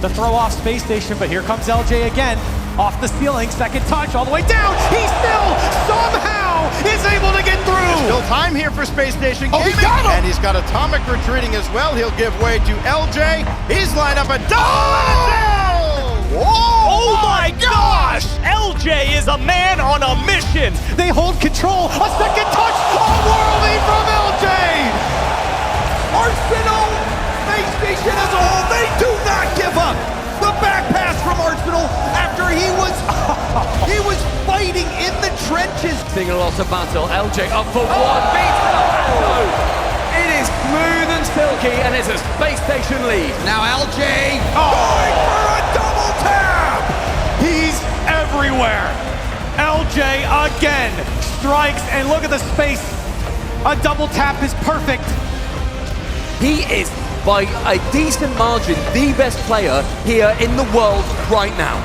to throw off Spacestation, but here comes LJ again. Off the ceiling, second touch, all the way down. He still somehow is able to get through. Still time here for Spacestation. Oh, he got him! And he's got Atomic retreating as well. He'll give way to LJ. He's lined up a double. Oh my gosh! LJ is a man on a mission. They hold control. A second touch, unworldly from LJ. Arsenal, Spacestation as a whole, they do not give up. The back pass from Arsenal after he was fighting in the trenches. Seeing a lot of battle. LJ up for one, beats Alonso. It is smooth and silky, and it's a Spacestation lead. Now LJ going for a double tap. He's everywhere. LJ again strikes, and look at the space. A double tap is perfect. He is, by a decent margin, the best player here in the world right now.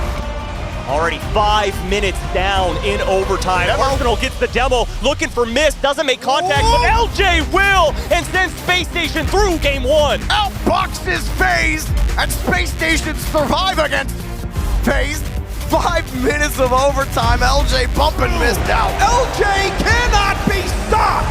Already 5 minutes down in overtime. Arsenal gets the demo, looking for miss, doesn't make contact, but LJ will, and sends Space Station through game one. Outboxes FaZe, and Space Station survive against FaZe. 5 minutes of overtime, LJ bump and missed out. LJ cannot be stopped.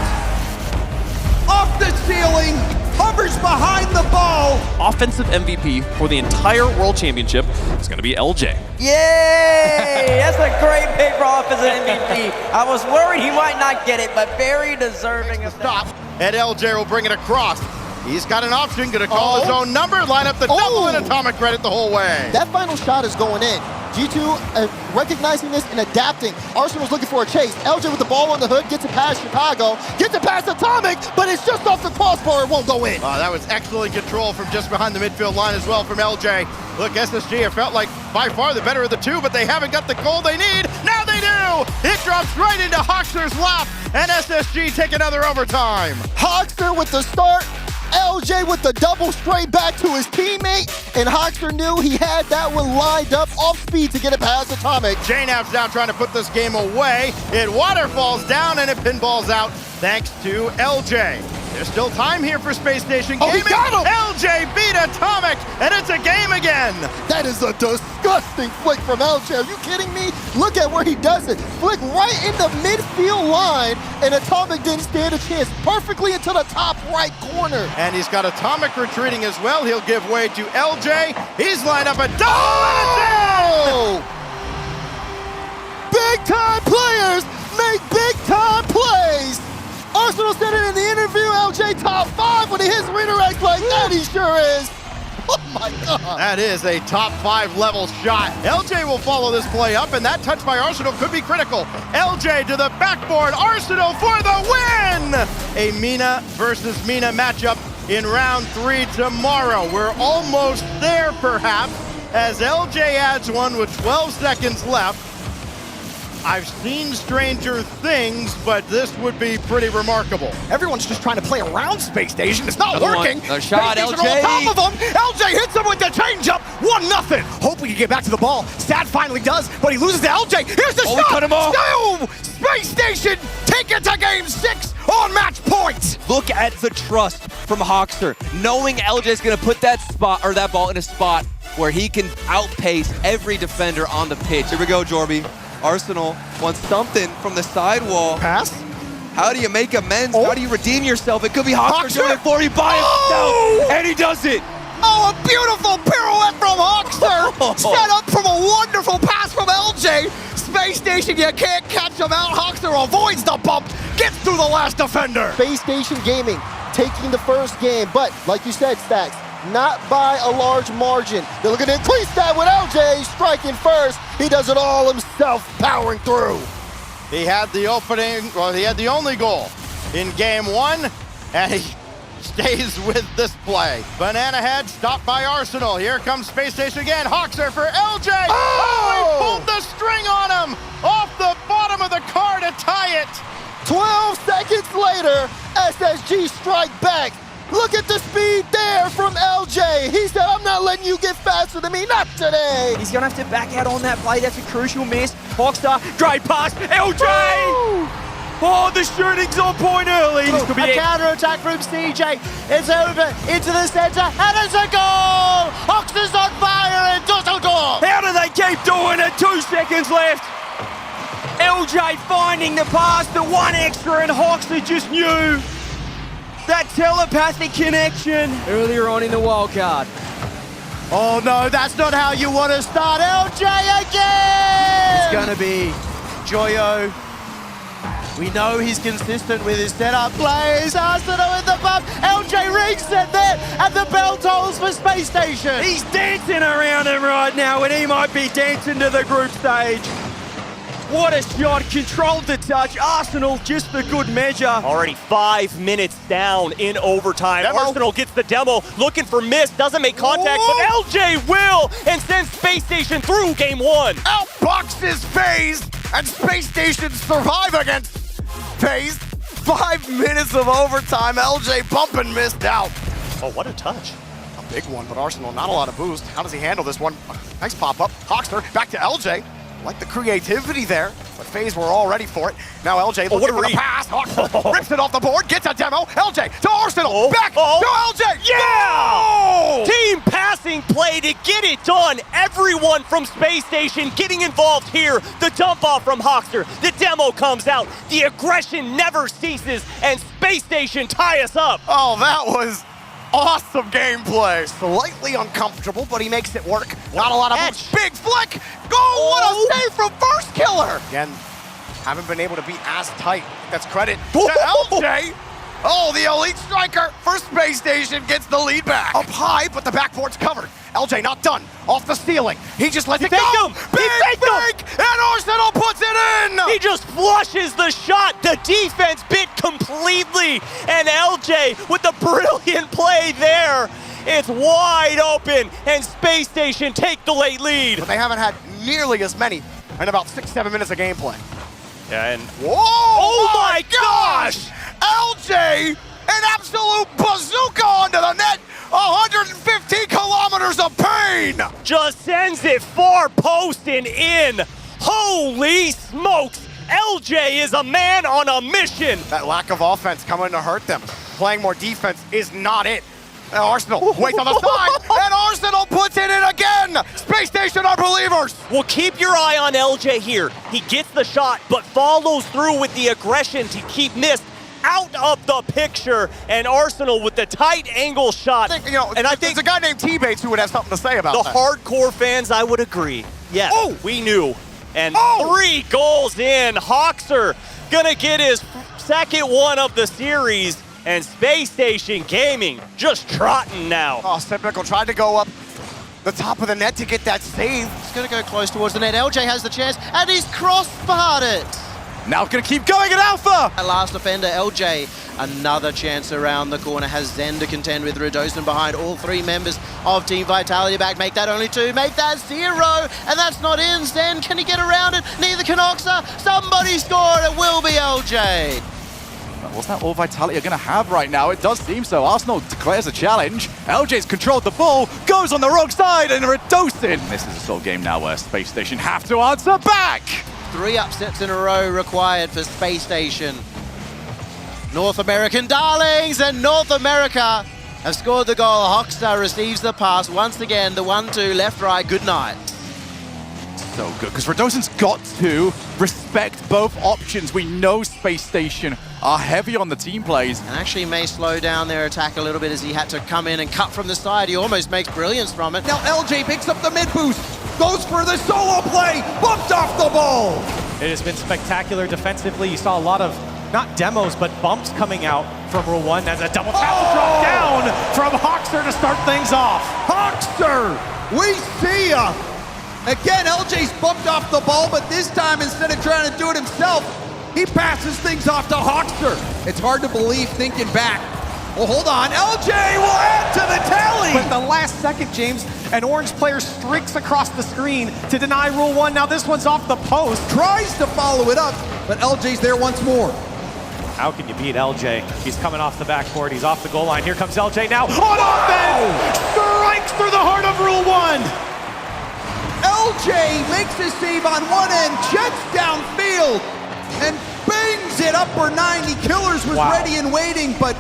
Off the ceiling, hovers behind the ball. Offensive MVP for the entire World Championship is going to be LJ. Yay! That's a great pick for offensive MVP. I was worried he might not get it, but very deserving of Stop, and LJ will bring it across. He's got an option, gonna call his own number, line up the double and Atomic credit the whole way. That final shot is going in. G2 recognizing this and adapting. Arsenal's looking for a chase. LJ with the ball on the hood, gets it past Chicago, gets it past Atomic, but it's just off the crossbar, it won't go in. That was excellent control from just behind the midfield line as well from LJ. Look, SSG, it felt like by far the better of the two, but they haven't got the goal they need. Now they do! It drops right into Hockser's lap, and SSG take another overtime. Hockser with the start, LJ with the double straight back to his teammate, and Hockser knew he had that one lined up off speed to get it past Atomic. JNAP's now trying to put this game away. It waterfalls down and it pinballs out thanks to LJ. There's still time here for Space Station Gaming. He got him! LJ beat Atomic, and it's a game again. That is a disgusting flick from LJ. Are you kidding me? Look at where he does it. Flick right in the midfield line, and Atomic didn't stand a chance. Perfectly into the top right corner. And he's got Atomic retreating as well. He'll give way to LJ. He's lined up a double. Big time players make big time plays. Arsenal said it in the interview, LJ top 5 when he hits redirects like that, he sure is. Oh my God. That is a top 5 level shot. LJ will follow this play up, and that touch by Arsenal could be critical. LJ to the backboard, Arsenal for the win! A Mina versus Mina matchup in round 3 tomorrow. We're almost there perhaps, as LJ adds one with 12 seconds left. I've seen stranger things, but this would be pretty remarkable. Everyone's just trying to play around Space Station. It's not working. A shot, Space Station LJ. on top of him. LJ hits him with the changeup. 1-0. Hope we can get back to the ball. Sad finally does, but he loses to LJ. Here's the shot. He cut him off. No! Space Station take it to game 6 on match point. Look at the trust from Hockser, knowing LJ's going to put that spot or that ball in a spot where he can outpace every defender on the pitch. Here we go, Jorby. Arsenal wants something from the sidewall. Pass. How do you make amends? How do you redeem yourself? It could be Hockser doing it for you by himself, and he does it. Oh, a beautiful pirouette from Hockser. Set up from a wonderful pass from LJ. Space Station, you can't catch him out. Hockser avoids the bump, gets through the last defender. Space Station Gaming taking the first game, but like you said, Stacks, not by a large margin. They're looking to increase that with LJ striking first. He does it all himself, powering through. He had the opening, well, he had the only goal in game 1, and he stays with this play. Banana head stopped by Arsenal. Here comes Space Station again. Hockser for LJ. Oh, he pulled the string on him off the bottom of the car to tie it. 12 seconds later, SSG strike back. Look at the speed there from LJ. He said, I'm not letting you get faster than me, not today. He's gonna have to back out on that play. That's a crucial miss. Hockser, great pass, LJ! Woo! Oh, the shooting's on point early. This could be a it. counter-attack from CJ. It's over into the center, and it's a goal! Hockser's on fire! seconds left. LJ finding the pass, the one extra, and Hockser just knew that telepathic connection earlier on in the wildcard. Oh no, that's not how you want to start. LJ again! It's gonna be Joyo. We know he's consistent with his setup plays. Arsenal in the bump. LJ reset there, and the bell tolls for Space Station. He's dancing around him right now, and he might be dancing to the group stage. What a shot, controlled the touch. Arsenal just the good measure. Already 5 minutes down in overtime. Demo. Arsenal gets the demo, looking for miss, doesn't make contact, but LJ will, and sends Space Station through game one. Outboxes FaZe, and Space Station survive against FaZe. 5 minutes of overtime. LJ bump and missed out. Oh, what a touch. A big one, but Arsenal not a lot of boost. How does he handle this one? Nice pop-up. Hockser back to LJ. Like the creativity there, but FaZe were all ready for it. Now LJ looking for the pass. Hockser rips it off the board, gets a demo. LJ to Arsenal, back to LJ. Yeah! Team passing play to get it done. Everyone from Space Station getting involved here. The dump off from Hockser. The demo comes out. The aggression never ceases, and Space Station tie us up. Oh, that was awesome gameplay. Slightly uncomfortable, but he makes it work. Not a lot of boost. Big flick. Oh, what a save from First Killer. Again, haven't been able to be as tight. That's credit to LJ. Oh, the elite striker for Space Station gets the lead back. Up high, but the backboard's covered. LJ not done. Off the ceiling. He just lets it go. Big fake, and Arsenal puts it in. He just flushes the shot. The defense bit completely. And LJ with the brilliant play there. It's wide open, and Space Station take the late lead. But they haven't had nearly as many in about 6-7 minutes of gameplay. Yeah, and Whoa! Oh my gosh! LJ, an absolute bazooka onto the net. 150 kilometers of pain. just sends it far post and in. Holy smokes! LJ is a man on a mission. That lack of offense coming to hurt them. Playing more defense is not it. And Arsenal waits on the side, and Arsenal puts it in again. Space Station are believers. Well, keep your eye on LJ here. He gets the shot, but follows through with the aggression to keep Mist out of the picture. And Arsenal with the tight angle shot. I think there's a guy named T-Bates who would have something to say about the that. hardcore fans, I would agree. Yes, we knew. And 3 goals in. Hockser gonna get his second one of the series. And Space Station Gaming just trotting now. Oh, Typical tried to go up the top of the net to get that save. He's going to go close towards the net. LJ has the chance, and he's crossbarred it. Now going to keep going at Alpha. That last defender, LJ, another chance around the corner. Has Zen to contend with. Radosin behind. All 3 members of Team Vitality back. Make that only 2. Make that 0. And that's not in. Zen, can he get around it? Neither can Hockser. Somebody scored. It will be LJ. What's that all Vitality are going to have right now? It does seem so. Arsenal declares a challenge. LJ's controlled the ball, goes on the wrong side, and Radosin. This is a sort of game now where Space Station have to answer back. 3 upsets in a row required for Space Station. North American darlings, and North America have scored the goal. Hockser receives the pass once again. The 1-2 left, right. Good night. So good, because Radosin's got to respect both options. We know Space Station are heavy on the team plays. And actually may slow down their attack a little bit as he had to come in and cut from the side. He almost makes brilliance from it. Now LJ picks up the mid boost, goes for the solo play, bumped off the ball. It has been spectacular defensively. You saw a lot of, not demos, but bumps coming out from Rule 1 as a double tap drop down from Hockser to start things off. Hockser, we see ya. Again, LJ's bumped off the ball, but this time, instead of trying to do it himself, he passes things off to Hockser. It's hard to believe thinking back. Well, hold on. LJ will add to the tally. But the last second, James, an orange player streaks across the screen to deny Rule 1. Now this one's off the post. Tries to follow it up, but LJ's there once more. How can you beat LJ? He's coming off the backboard. He's off the goal line. Here comes LJ now. On offense! Strikes through the heart of Rule 1. LJ makes a save on one end, jets downfield, and bangs it upper 90. Killers was ready and waiting, but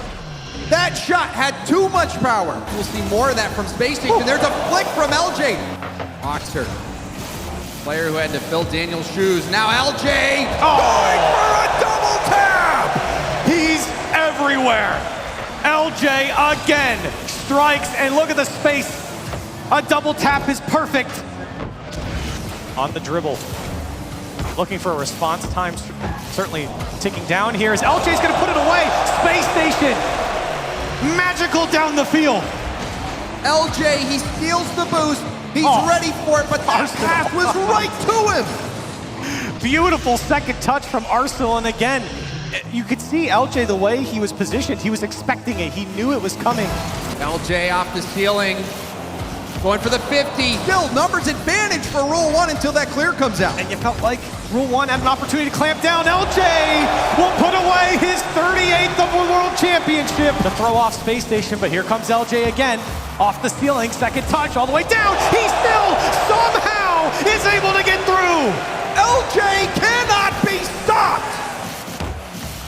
that shot had too much power. We'll see more of that from Space Station. There's a flick from LJ. Hockser Player who had to fill Daniel's shoes. Now LJ going for a double tap! He's everywhere. LJ again strikes, and look at the space. A double tap is perfect. On the dribble. Looking for a response time, certainly ticking down here as LJ's gonna put it away. Spacestation, magical down the field. LJ, he steals the boost. He's ready for it, but that pass was right to him. Beautiful second touch from Arsenal, and again, you could see LJ the way he was positioned. He was expecting it. He knew it was coming. LJ off the ceiling, going for the 50. Still numbers advantage for Rule 1 until that clear comes out. And you felt like Rule 1 had an opportunity to clamp down. LJ will put away his 38th of the World Championship. To throw off Space Station, but here comes LJ again. Off the ceiling, second touch, all the way down. He still somehow is able to get through. LJ cannot be stopped.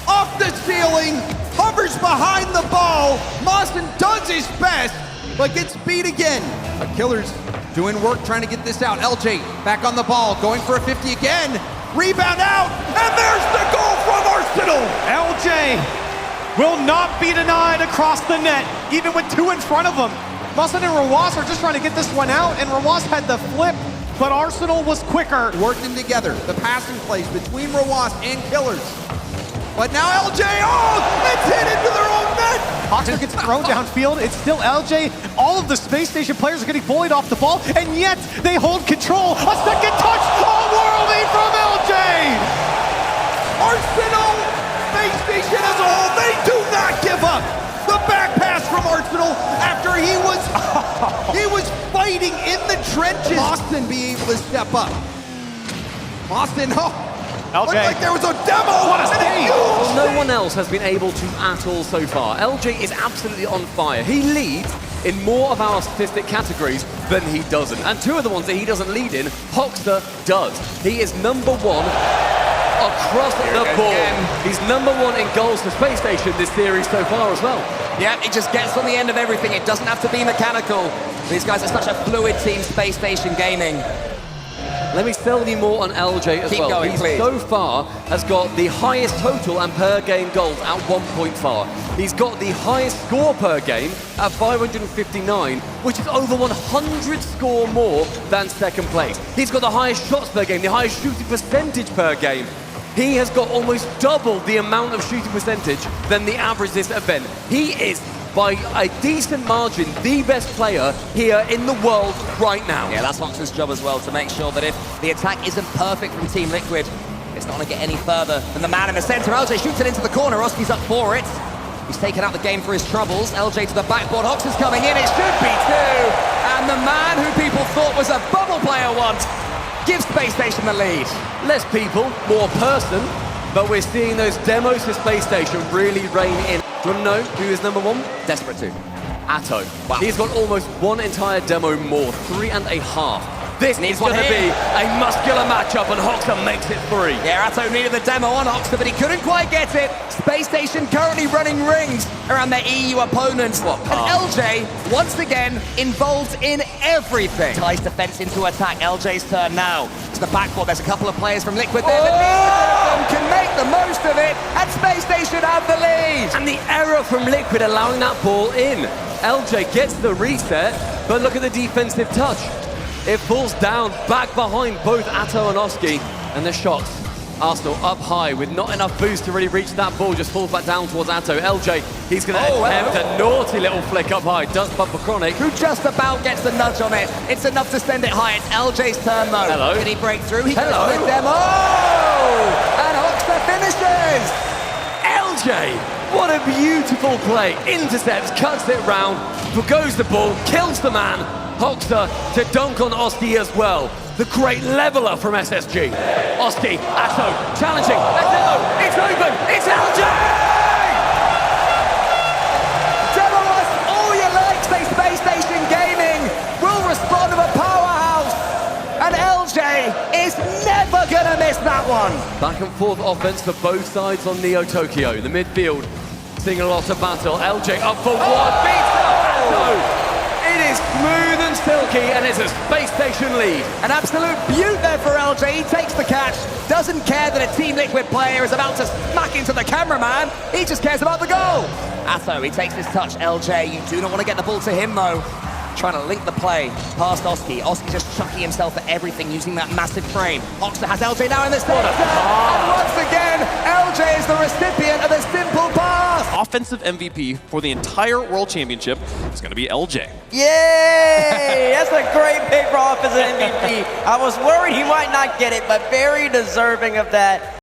Off the ceiling, hovers behind the ball. Mawson does his best, but gets beat again. The Killers doing work trying to get this out. LJ back on the ball, going for a 50 again. Rebound out, and there's the goal from Arsenal. LJ will not be denied across the net, even with two in front of him. Mawson and Rawas are just trying to get this one out, and Rawas had the flip, but Arsenal was quicker. Working together, the passing plays between Rawas and Killers. But now LJ, it's hit into their own net! Hockser gets thrown downfield, it's still LJ. All of the Space Station players are getting bullied off the ball, and yet they hold control. A second touch, all worldly from LJ! Arsenal, Space Station as a whole, they do not give up! The back pass from Arsenal after he was fighting in the trenches. Boston be able to step up. Boston, LJ. looked like there was a demo. What a save! Well, no one else has been able to at all so far. LJ is absolutely on fire. He leads in more of our statistic categories than he doesn't. And two of the ones that he doesn't lead in, Hockser does. He is number one across the board. He's number one in goals for Space Station this series so far as well. Yeah, it just gets on the end of everything. It doesn't have to be mechanical. These guys are such a fluid team, Space Station Gaming. Let me sell you more on LJ as Keep well. going, He please. so far has got the highest total and per game goals at 1.4. He's got the highest score per game at 559, which is over 100 score more than second place. He's got the highest shots per game, the highest shooting percentage per game. He has got almost double the amount of shooting percentage than the average this event. He is, by a decent margin, the best player here in the world right now. Yeah, that's Hockser's job as well, to make sure that if the attack isn't perfect from Team Liquid, it's not going to get any further than the man in the center. LJ shoots it into the corner. Oski's up for it. He's taken out the game for his troubles. LJ to the backboard. Hockser's coming in. It should be two. And the man who people thought was a bubble player once gives Space Station the lead. Less people, more person, but we're seeing those demos for Space Station really rein in. Do you want to know who is number one? Desperate two. Atto. Wow. He's got almost one entire demo more, 3.5. This Needs is one going to here. be a muscular matchup, and Hockser makes it 3. Yeah, Atto needed the demo on Hockser, but he couldn't quite get it. Space Station currently running rings around their EU opponents. And LJ, once again, involved in everything. Ties defense into attack. LJ's turn now. To the backboard, there's a couple of players from Liquid there, but neither of them can make the most of it, and Space Station have the lead. And the error from Liquid allowing that ball in. LJ gets the reset, but look at the defensive touch. It falls down back behind both Atto and Oski, and the shots. Arsenal up high with not enough boost to really reach that ball, just falls back down towards Atto. LJ, he's going to attempt a naughty little flick up high, does bump a Chronic. Who just about gets the nudge on it. It's enough to send it high. It's LJ's turn though. Hello. Can he break through? He Hello. goes with them. And Hockser finishes. LJ, what a beautiful play. Intercepts, cuts it round, goes the ball, kills the man. Hockser to dunk on Oski as well. The great leveler from SSG. Oski, Atto, challenging. It's open. It's LJ! Demo us all you like, say Space Station Gaming will respond with a powerhouse. And LJ is never gonna miss that one. Back and forth offense for both sides on Neo Tokyo. The midfield seeing a lot of battle. LJ up for one, beats out Atto. It is is smooth and silky, and it's a Space Station lead. An absolute beaut there for LJ. He takes the catch, doesn't care that a Team Liquid player is about to smack into the cameraman. He just cares about the goal. Atho, he takes his touch. LJ, you do not want to get the ball to him, though. Trying to link the play past Oski. Oski just chucking himself at everything using that massive frame. Hockser has LJ now in this quarter. And once again, LJ is the recipient of a simple pass. Offensive MVP for the entire World Championship is going to be LJ. Yay! That's a great pick for offensive MVP. I was worried he might not get it, but very deserving of that.